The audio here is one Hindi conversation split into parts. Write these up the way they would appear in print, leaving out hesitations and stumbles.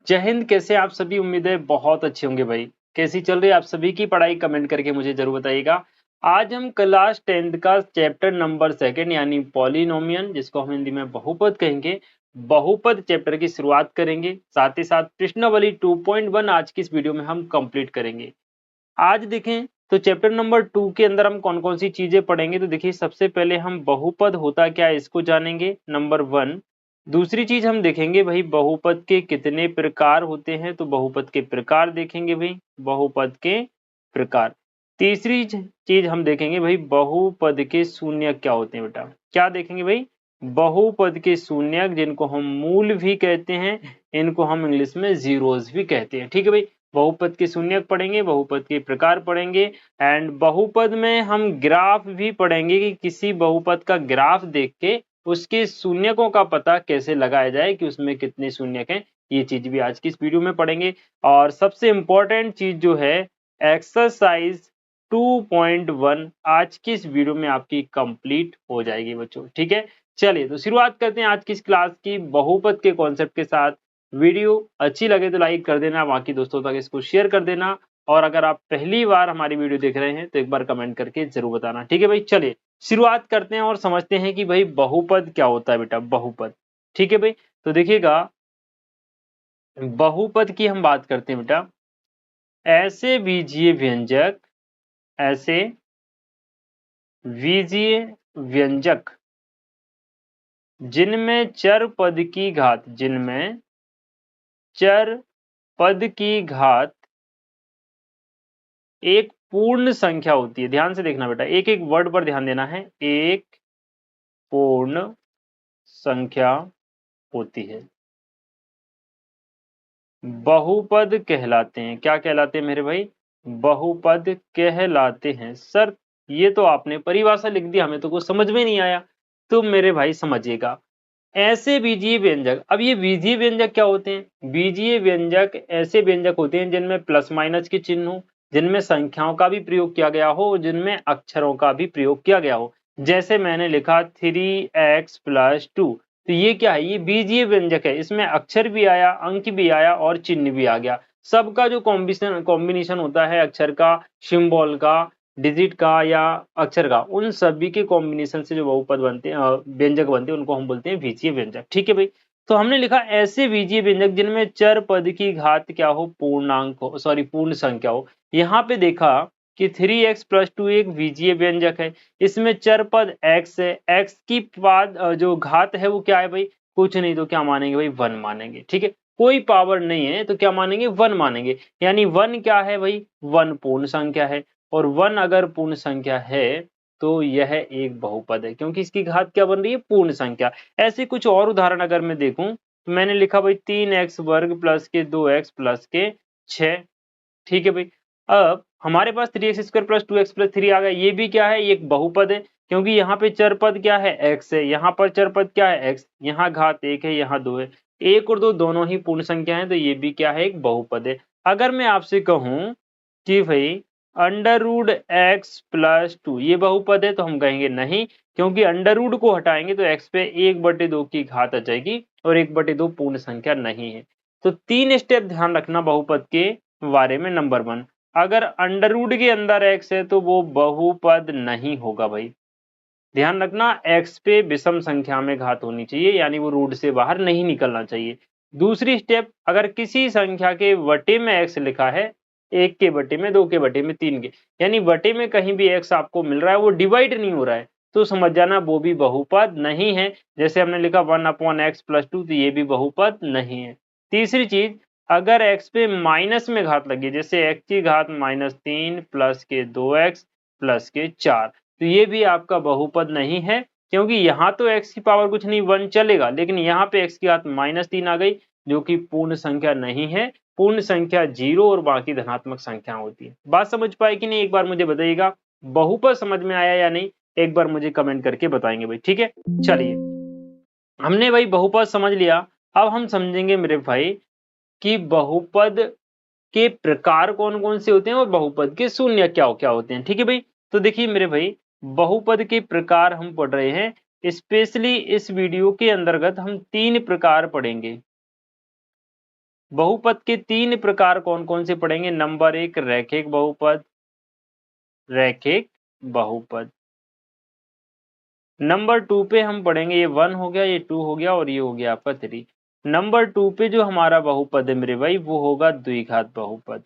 जय हिंद। कैसे आप सभी? उम्मीद है बहुत अच्छे होंगे भाई। कैसी चल रही है आप सभी की पढ़ाई? कमेंट करके मुझे जरूर बताइएगा। आज हम क्लास 10th का चैप्टर नंबर 2 यानी पॉलिनोमियल, जिसको हम हिंदी में बहुपद कहेंगे, बहुपद चैप्टर की शुरुआत करेंगे। साथ ही साथ प्रश्नावली 2.1 आज की इस वीडियो में हम कंप्लीट करेंगे। आज देखें तो चैप्टर नंबर 2 के अंदर हम कौन कौन सी चीजें पढ़ेंगे। तो देखिए, सबसे पहले हम बहुपद होता क्या है इसको जानेंगे, नंबर 1। दूसरी चीज हम देखेंगे भाई बहुपद के कितने प्रकार होते हैं, तो बहुपद के प्रकार देखेंगे भाई, बहुपद के प्रकार। तीसरी चीज हम देखेंगे भाई बहुपद के शून्यक क्या होते हैं। बेटा क्या देखेंगे भाई? बहुपद के शून्यक, जिनको हम मूल भी कहते हैं, इनको हम इंग्लिश में जीरोस भी कहते हैं। ठीक है भाई, बहुपद के शून्यक पढ़ेंगे, बहुपद के प्रकार पढ़ेंगे, एंड बहुपद में हम ग्राफ भी पढ़ेंगे कि किसी बहुपद का ग्राफ देख के उसके शून्यकों का पता कैसे लगाया जाए कि उसमें कितने शून्यक हैं। ये चीज भी आज की इस वीडियो में पढ़ेंगे। और सबसे इंपॉर्टेंट चीज जो है, एक्सरसाइज 2.1 आज की इस वीडियो में आपकी कंप्लीट हो जाएगी बच्चों। ठीक है, चलिए तो शुरुआत करते हैं आज की इस क्लास की बहुपद के कॉन्सेप्ट के साथ। वीडियो अच्छी लगे तो लाइक कर देना, बाकी दोस्तों तक इसको शेयर कर देना, और अगर आप पहली बार हमारी वीडियो देख रहे हैं तो एक बार कमेंट करके जरूर बताना। ठीक है भाई, चलिए शुरुआत करते हैं और समझते हैं कि भाई बहुपद क्या होता है। बेटा बहुपद, ठीक है भाई, तो देखिएगा बहुपद की हम बात करते हैं बेटा। ऐसे बीजीय व्यंजक, ऐसे बीजीय व्यंजक जिनमें चर पद की घात, जिनमें चर पद की घात एक पूर्ण संख्या होती है। ध्यान से देखना बेटा, एक एक वर्ड पर ध्यान देना है। एक पूर्ण संख्या होती है, बहुपद कहलाते हैं। क्या कहलाते हैं मेरे भाई? बहुपद कहलाते हैं। सर ये तो आपने परिभाषा लिख दी, हमें तो कुछ समझ में नहीं आया। तो मेरे भाई समझिएगा, ऐसे बीजीय व्यंजक, अब ये बीजीय व्यंजक क्या होते हैं? बीजीय व्यंजक ऐसे व्यंजक होते हैं जिनमें प्लस माइनस के चिन्ह हो, जिनमें संख्याओं का भी प्रयोग किया गया हो, जिनमें अक्षरों का भी प्रयोग किया गया हो। जैसे मैंने लिखा 3x+2, तो ये क्या है? ये बीजीय व्यंजक है। इसमें अक्षर भी आया, अंक भी आया और चिन्ह भी आ गया। सबका जो कॉम्बिनेशन होता है, अक्षर का, सिंबल का, डिजिट का या अक्षर का, उन सभी के कॉम्बिनेशन से जो बहुपद बनते हैं, व्यंजक बनते हैं, उनको हम बोलते हैं बीजीय व्यंजक। ठीक है भाई, तो हमने लिखा ऐसे बीजीय व्यंजक जिनमें चर पद की घात क्या हो? पूर्णांक हो, सॉरी पूर्ण संख्या हो। यहाँ पे देखा कि 3x+2 एक बीजीय व्यंजक है। इसमें चर पद x है, x की बाद जो घात है वो क्या है भाई? कुछ नहीं, तो क्या मानेंगे भाई? 1 मानेंगे। ठीक है, कोई पावर नहीं है तो क्या मानेंगे? 1 मानेंगे। यानी 1 क्या है भाई? 1 पूर्ण संख्या है, और 1 अगर पूर्ण संख्या है तो यह एक बहुपद है, क्योंकि इसकी घात क्या बन रही है? पूर्ण संख्या। ऐसे कुछ और उदाहरण अगर मैं देखूं तो मैंने लिखा भाई 3x² प्लस के 2x प्लस के 6। ठीक है भाई, अब हमारे पास 3x² प्लस 2x प्लस 3 आ गया। ये भी क्या है? ये एक बहुपद है, क्योंकि यहाँ पे चर पद क्या है? x है, यहाँ पर चर पद क्या है? x, यहाँ घात 1 है, यहाँ 2 है। 1 और 2 दोनों ही पूर्ण संख्या है, तो ये भी क्या है? एक बहुपद है। अगर मैं आपसे कहूं कि भाई √x+2 ये बहुपद है, तो हम कहेंगे नहीं, क्योंकि अंडर रूट को हटाएंगे तो x पे 1/2 की घात आ जाएगी, और 1/2 पूर्ण संख्या नहीं है। तो 3 स्टेप ध्यान रखना बहुपद के बारे में। नंबर 1, अगर अंडर रूट के अंदर x है तो वो बहुपद नहीं होगा भाई। ध्यान रखना, x पे विषम संख्या में घात होनी चाहिए, यानी वो रूट से बाहर नहीं निकलना चाहिए। दूसरी स्टेप, अगर किसी संख्या के वटे में x लिखा है, 1 के वटे में, 2 के वटे में, 3 के, यानी वटे में कहीं भी x आपको मिल रहा है, वो डिवाइड नहीं हो रहा है, तो समझ जाना वो भी बहुपद नहीं है। जैसे हमने लिखा 1/x+2, तो ये भी बहुपद नहीं है। तीसरी चीज, अगर x पे माइनस में घात लगी, जैसे x की घात -3 प्लस के 2x प्लस के 4, तो ये भी आपका बहुपद नहीं है, क्योंकि यहाँ तो x की पावर कुछ नहीं 1 चलेगा, लेकिन यहाँ पे x की घात -3 आ गई, जो कि पूर्ण संख्या नहीं है। पूर्ण संख्या 0 और बाकी धनात्मक संख्या होती है। बात समझ पाए कि नहीं? एक बार मुझे बताइएगा, बहुपद समझ में आया या नहीं? एक बार मुझे कमेंट करके बताएंगे भाई। ठीक है, चलिए हमने भाई बहुपद समझ लिया। अब हम समझेंगे मेरे भाई कि बहुपद के प्रकार कौन कौन से होते हैं और बहुपद के शून्य क्या क्या होते हैं। ठीक है भाई, तो देखिए मेरे भाई, बहुपद के प्रकार हम पढ़ रहे हैं। स्पेशली इस वीडियो के अंतर्गत हम 3 प्रकार पढ़ेंगे। बहुपद के 3 प्रकार कौन कौन से पढ़ेंगे। नंबर 1 रैखिक बहुपद, रैखिक बहुपद। नंबर 2 पे हम पढ़ेंगे, ये 1 हो गया, ये 2 हो गया और ये हो गया आपका 3। नंबर 2 पे जो हमारा बहुपद है मेरे भाई वो होगा द्विघात बहुपद,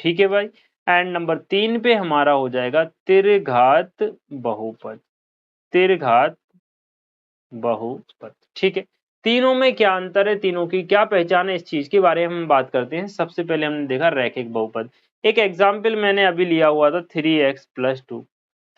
ठीक है भाई। एंड नंबर 3 पे हमारा हो जाएगा त्रिघात बहुपद, त्रिघात बहुपद, ठीक है। तीनों में क्या अंतर है, तीनों की क्या पहचान है, इस चीज के बारे में हम बात करते हैं। सबसे पहले हमने देखा रैखिक बहुपद। एक एग्जाम्पल मैंने अभी लिया हुआ था 3x+2।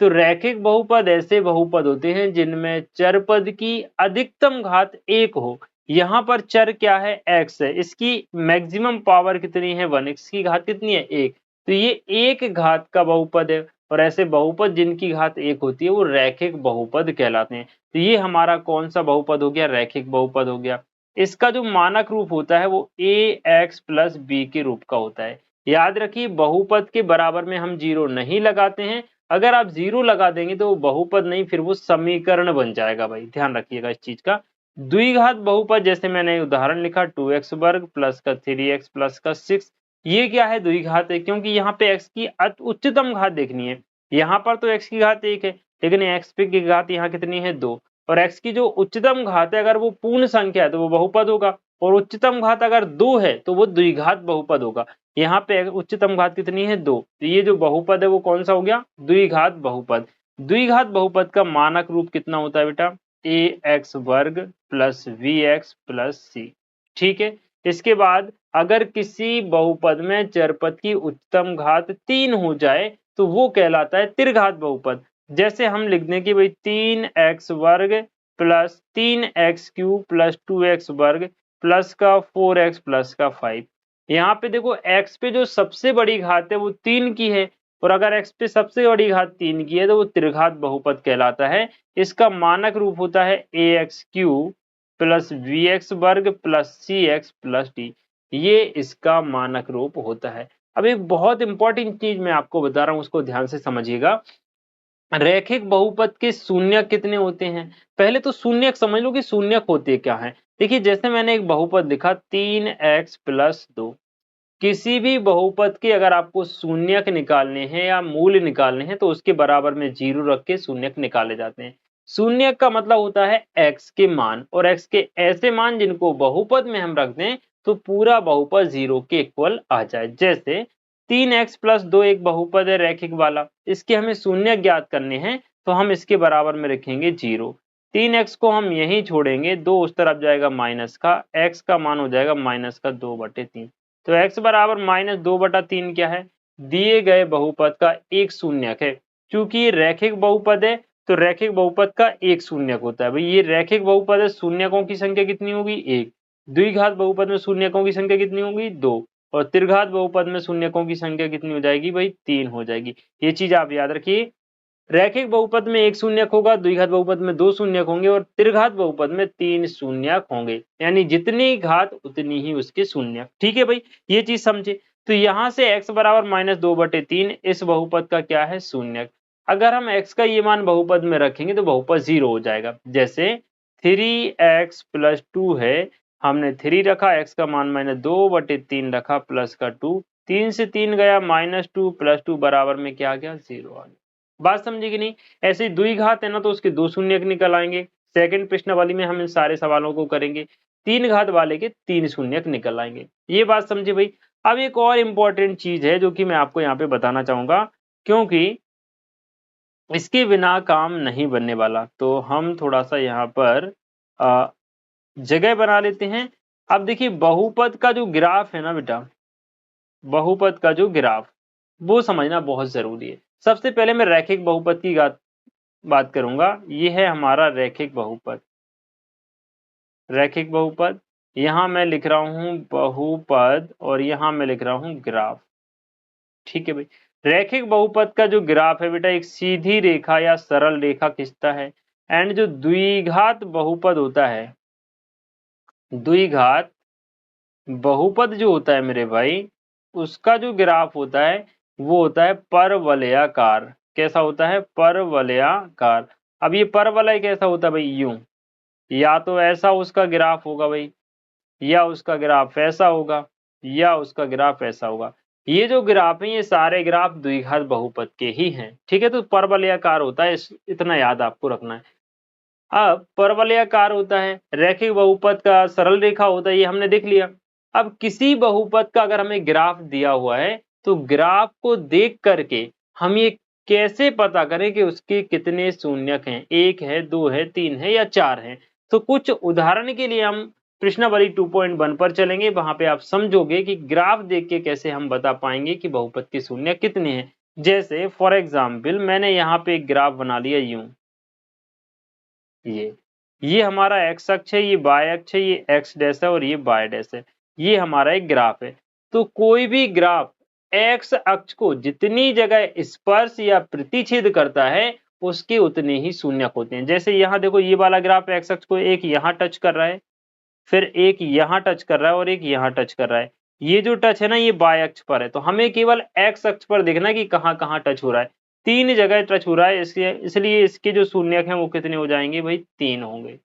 तो रैखिक बहुपद ऐसे बहुपद होते हैं जिनमें चर पद की अधिकतम घात 1 हो। यहाँ पर चर क्या है, x है, इसकी मैक्सिमम पावर कितनी है 1, इसकी घात कितनी है 1। तो ये एक घात का बहुपद है, और ऐसे बहुपद जिनकी घात 1 होती है वो रैखिक बहुपद कहलाते हैं। तो ये हमारा कौन सा बहुपद हो गया, रैखिक बहुपद हो गया। इसका जो मानक रूप होता है वो ax+b के रूप का होता है। याद रखिए बहुपद के बराबर में हम 0 नहीं लगाते हैं। अगर आप 0 लगा देंगे तो वो बहुपद नहीं, फिर वो समीकरण बन जाएगा भाई, ध्यान रखिएगा इस चीज का। द्विघात बहुपद जैसे मैंने उदाहरण लिखा 2x² प्लस का 3x प्लस का 6, ये क्या है, द्विघात है, क्योंकि यहाँ पे x की उच्चतम घात देखनी है। यहाँ पर तो x की घात 1 है, लेकिन x पे की घात यहाँ कितनी है 2, और x की जो उच्चतम घात है अगर वो पूर्ण संख्या है तो वो बहुपद होगा, और उच्चतम घात अगर 2 है तो वो द्विघात बहुपद होगा। यहाँ पे उच्चतम घात कितनी है 2, तो ये जो बहुपद है वो कौन सा हो गया, द्विघात बहुपद। द्विघात बहुपद का मानक रूप कितना होता है बेटा, ax² plus vx plus c, ठीक है। इसके बाद अगर किसी बहुपद में चरपद की उच्चतम घात 3 हो जाए तो वो कहलाता है त्रिघात बहुपद। जैसे हम लिख दें कि भाई 3x² plus 3x³ plus 2x² plus का 4x प्लस का 5। यहाँ पे देखो x पे जो सबसे बड़ी घात है वो 3 की है, और अगर x पे सबसे बड़ी घात 3 की है तो वो त्रिघात बहुपद कहलाता है। इसका मानक रूप होता है ax³ plus vx² plus cx plus d, ये इसका मानक रूप होता है। अब एक बहुत इंपॉर्टेंट चीज मैं आपको बता रहा हूं, उसको ध्यान से समझिएगा। रैखिक बहुपद के शून्यक कितने होते हैं। पहले तो शून्यक समझ लो कि शून्यक होते क्या हैं। देखिए जैसे मैंने एक बहुपद लिखा 3x+2, किसी भी बहुपद के अगर आपको शून्यक निकालने हैं या मूल निकालने हैं तो उसके बराबर में 0 रख के शून्यक निकाले जाते हैं। शून्यक का मतलब होता है x के मान, और x के ऐसे मान जिनको बहुपद में हम रख दें तो पूरा बहुपद 0 के इक्वल आ जाए। जैसे 3x+2 एक बहुपद है रैखिक वाला, इसके हमें शून्यक ज्ञात करने हैं तो हम इसके बराबर में रखेंगे 0। 3x को हम यहीं छोड़ेंगे, 2 उस तरफ जाएगा माइनस का, x का मान हो जाएगा -2/3। तो x बराबर -2/3 क्या है, दिए गए बहुपद का एक शून्यक है। क्योंकि ये रैखिक बहुपद है तो रैखिक बहुपद का एक शून्यक होता है। भाई ये रैखिक बहुपद है, शून्यकों की संख्या कितनी होगी 1। द्विघात बहुपद में शून्यकों की संख्या कितनी होगी 2, और त्रिघात बहुपद में शून्यकों की संख्या कितनी हो जाएगी भाई 3 हो जाएगी। ये चीज आप याद रखिए। रैखिक बहुपद में एक शून्यक होगा, द्विघात बहुपद में 2 शून्यक होंगे, और त्रिघात बहुपद में 3 शून्यक होंगे। यानी जितनी घात उतनी ही उसके शून्यक, ठीक है भाई, ये चीज समझे। तो यहाँ से x बराबर -2/3 इस बहुपद का क्या है, शून्यक। अगर हम x का ये मान बहुपद में रखेंगे तो बहुपद 0 हो जाएगा। जैसे 3x+2 है, हमने 3 रखा, x का मान -2/3 रखा, प्लस का 2, 3 से 3 गया -2 प्लस 2 बराबर में क्या आ गया, 0 आ गया। बात समझे कि नहीं। ऐसे द्विघात है ना तो उसके 2 शून्यक निकल आएंगे। सेकंड प्रश्न वाली में हम इन सारे सवालों को करेंगे, 3 घात वाले के 3 शून्यक निकल आएंगे। ये बात समझे भाई। अब एक और इम्पोर्टेंट चीज है जो कि मैं आपको यहाँ पे बताना चाहूंगा, क्योंकि इसके बिना काम नहीं बनने वाला, तो हम थोड़ा सा यहाँ पर जगह बना लेते हैं। अब देखिए बहुपद का जो ग्राफ है ना बेटा, बहुपद का जो ग्राफ वो समझना बहुत जरूरी है। सबसे पहले मैं रैखिक बहुपद की बात करूंगा। ये है हमारा रैखिक बहुपद, रैखिक बहुपद। यहां मैं लिख रहा हूं बहुपद और यहां मैं लिख रहा हूं ग्राफ, ठीक है भाई। रैखिक बहुपद का जो ग्राफ है बेटा एक सीधी रेखा या सरल रेखा खींचता है। एंड जो द्विघात बहुपद होता है, द्विघात बहुपद जो होता है मेरे भाई, उसका जो ग्राफ होता है वो होता है परवलयाकार। कैसा होता है, परवलयाकार। अब ये परवलय कैसा होता है भाई, यूं, या तो ऐसा उसका ग्राफ होगा भाई, या उसका ग्राफ ऐसा होगा, या उसका ग्राफ ऐसा होगा। ये जो ग्राफ है ये सारे ग्राफ द्विघात बहुपद के ही हैं, ठीक है। तो परवलयाकार होता है, इतना याद आपको रखना है। अब परवलयाकार होता है, रैखिक बहुपद का सरल रेखा होता है, ये हमने देख लिया। अब किसी बहुपद का अगर हमें ग्राफ दिया हुआ है तो ग्राफ को देख करके हम ये कैसे पता करें कि उसके कितने शून्यक हैं, 1 है, 2 है, 3 है या 4 है। तो कुछ उदाहरण के लिए हम प्रश्नावली 2.1 पर चलेंगे, वहां पे आप समझोगे कि ग्राफ देख के कैसे हम बता पाएंगे कि बहुपद के शून्य कितने हैं। जैसे फॉर एग्जाम्पल मैंने यहाँ पे एक ग्राफ बना लिया यूं, ये हमारा एक्स अक्ष है, ये वाई अक्ष है, ये एक्स डैश है और ये वाई डैश है। ये हमारा एक ग्राफ है। तो कोई भी ग्राफ एक्स अक्ष को जितनी जगह स्पर्श या प्रतिच्छेद करता है उसके उतने ही शून्यक होते हैं। जैसे यहाँ देखो, ये वाला ग्राफ एक्स अक्ष को एक यहाँ टच कर रहा है, फिर एक यहाँ टच कर रहा है और एक यहाँ टच कर रहा है। ये जो टच है ना ये वाई अक्ष पर है, तो हमें केवल एक्स अक्ष पर देखना है कि कहाँ कहाँ टच हो रहा है। 3 जगह टच हो रहा है, इसलिए इसके जो शून्यक हैं वो कितने हो जाएंगे भाई, 3 होंगे।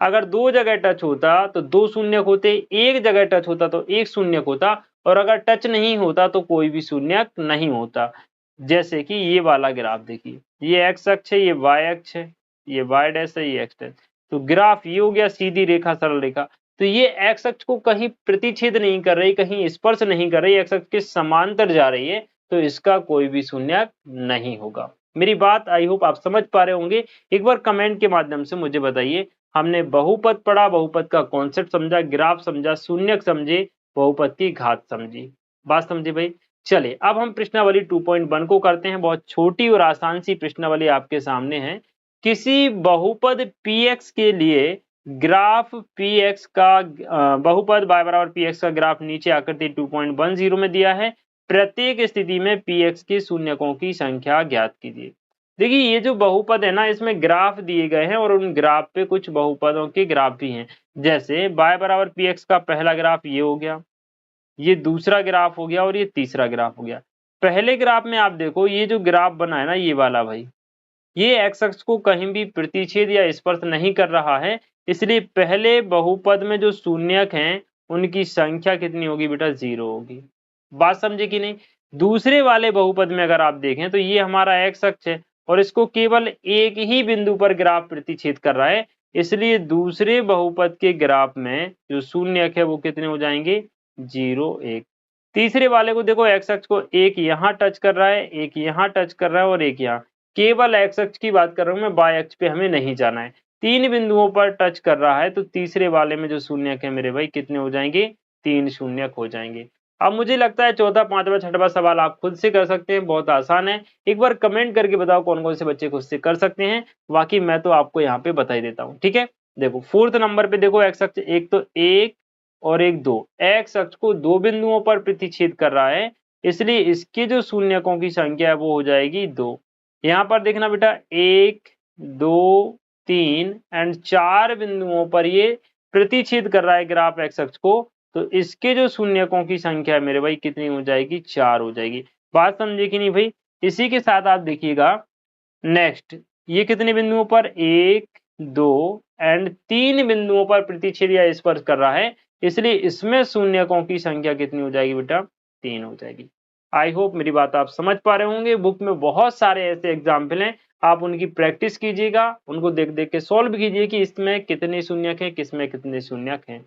अगर 2 जगह टच होता तो 2 शून्यक होते, एक जगह टच होता तो 1 शून्यक होता, और अगर टच नहीं होता तो कोई भी शून्यक नहीं होता। जैसे कि ये वाला ग्राफ देखिए, ये एक्स अक्ष है, ये वाई अक्ष है, ये वाई डैश है, ये एक्स डैश। तो ग्राफ ये हो गया सीधी रेखा, सरल रेखा। तो ये एक्स अक्ष को कहीं प्रतिच्छेद नहीं कर रही, कहीं स्पर्श नहीं कर रही, एक्स अक्ष के समांतर जा रही है, तो इसका कोई भी शून्यक नहीं होगा। मेरी बात आई होप आप समझ पा रहे होंगे। एक बार कमेंट के माध्यम से मुझे बताइए, हमने बहुपद पढ़ा, बहुपद का कॉन्सेप्ट समझा, ग्राफ समझा, शून्यक समझे, बहुपद की घात समझी, बात समझे भाई। चलिए अब हम प्रश्नावली 2.1 को करते हैं। बहुत छोटी और आसान सी प्रश्नावली आपके सामने है। किसी बहुपद px के लिए ग्राफ px का बहुपद y बराबर px का ग्राफ नीचे आकृति 2.10 में दिया है। प्रत्येक स्थिति में px के शून्यकों की संख्या ज्ञात कीजिए। देखिए ये जो बहुपद है ना, इसमें ग्राफ दिए गए हैं और उन ग्राफ पे कुछ बहुपदों के ग्राफ भी हैं। जैसे y बराबर px का पहला ग्राफ ये हो गया, ये दूसरा ग्राफ हो गया और ये तीसरा ग्राफ हो गया। पहले ग्राफ में आप देखो, ये जो ग्राफ बना है ना ये वाला भाई, ये एक्स अक्ष को कहीं भी प्रतिच्छेद या स्पर्श नहीं कर रहा है, इसलिए पहले बहुपद में जो शून्यक हैं उनकी संख्या कितनी होगी बेटा, 0 होगी। बात समझे कि नहीं। दूसरे वाले बहुपद में अगर आप देखें तो ये हमारा एक्स अक्ष है और इसको केवल एक ही बिंदु पर ग्राफ प्रतिच्छेद कर रहा है, इसलिए दूसरे बहुपद के ग्राफ में जो शून्यक है वो कितने हो जाएंगे, 0 1। तीसरे वाले को देखो, एक्स अक्ष को एक यहाँ टच कर रहा है, एक यहाँ टच कर रहा है और एक यहाँ, केवल एक्स अक्ष की बात कर रहा हूं मैं, वाई अक्ष पे हमें नहीं जाना है। 3 बिंदुओं पर टच कर रहा है, तो तीसरे वाले में जो शून्यक है मेरे भाई कितने हो जाएंगे, 3 शून्यक हो जाएंगे। अब मुझे लगता है चौथा, पांचवा, छठवां सवाल आप खुद से कर सकते हैं, बहुत आसान है। एक बार कमेंट करके बताओ कौन कौन से बच्चे खुद से कर सकते हैं, बाकी मैं तो आपको यहाँ पे बता ही देता हूँ, ठीक है। देखो फोर्थ नंबर पे देखो, एक्स अक्ष एक तो 1 और एक 2, एक्स अक्ष को 2 बिंदुओं पर प्रतिच्छेद कर रहा है, इसलिए इसके जो शून्यकों की संख्या है वो हो जाएगी 2। यहाँ पर देखना बेटा, 1 2 3 एंड 4 बिंदुओं पर ये प्रतिच्छेद कर रहा है ग्राफ एक्स अक्ष को, तो इसके जो शून्यकों की संख्या है मेरे भाई कितनी हो जाएगी, 4 हो जाएगी। बात समझे कि नहीं भाई। इसी के साथ आप देखिएगा नेक्स्ट, ये कितने बिंदुओं पर, 1 2 एंड 3 बिंदुओं पर प्रतिच्छेद या स्पर्श कर रहा है, इसलिए इसमें शून्यकों की संख्या कितनी हो जाएगी बेटा, 3 हो जाएगी। आई होप मेरी बात आप समझ पा रहे होंगे। बुक में बहुत सारे ऐसे एग्जाम्पल हैं, आप उनकी प्रैक्टिस कीजिएगा, उनको देख देख के सॉल्व कीजिए कि इसमें कितने शून्यक हैं, किसमें कितने शून्यक हैं।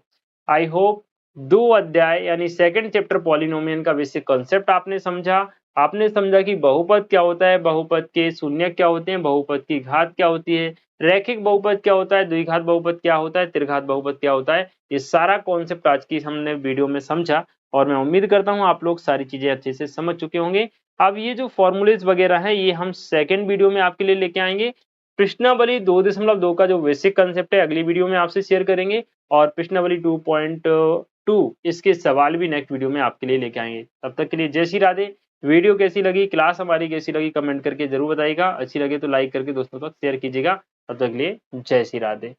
आई होप 2 अध्याय यानी सेकंड चैप्टर पॉलिनोमियल का बेसिक कॉन्सेप्ट आपने समझा। आपने समझा कि बहुपद क्या होता है, बहुपद के शून्यक क्या होते हैं, बहुपद की घात क्या होती है, रैखिक बहुपद क्या होता है, द्विघात बहुपद क्या होता है, त्रिघात बहुपद क्या होता है। ये सारा कॉन्सेप्ट आज की हमने वीडियो में समझा और मैं उम्मीद करता हूँ आप लोग सारी चीजें अच्छे से समझ चुके होंगे। अब ये जो फॉर्मूलेज वगैरह है ये हम सेकंड वीडियो में आपके लिए लेके आएंगे। प्रश्नावली 2.2 का जो बेसिक कंसेप्ट है अगली वीडियो में आपसे शेयर करेंगे, और प्रश्नावली 2.2 इसके सवाल भी नेक्स्ट वीडियो में आपके लिए लेके आएंगे। तब तक के लिए जय श्री राधे। वीडियो कैसी लगी, क्लास हमारी कैसी लगी, कमेंट करके जरूर बताइएगा। अच्छी लगे तो लाइक करके दोस्तों तक शेयर कीजिएगा। तब तक के लिए जय श्री राधे।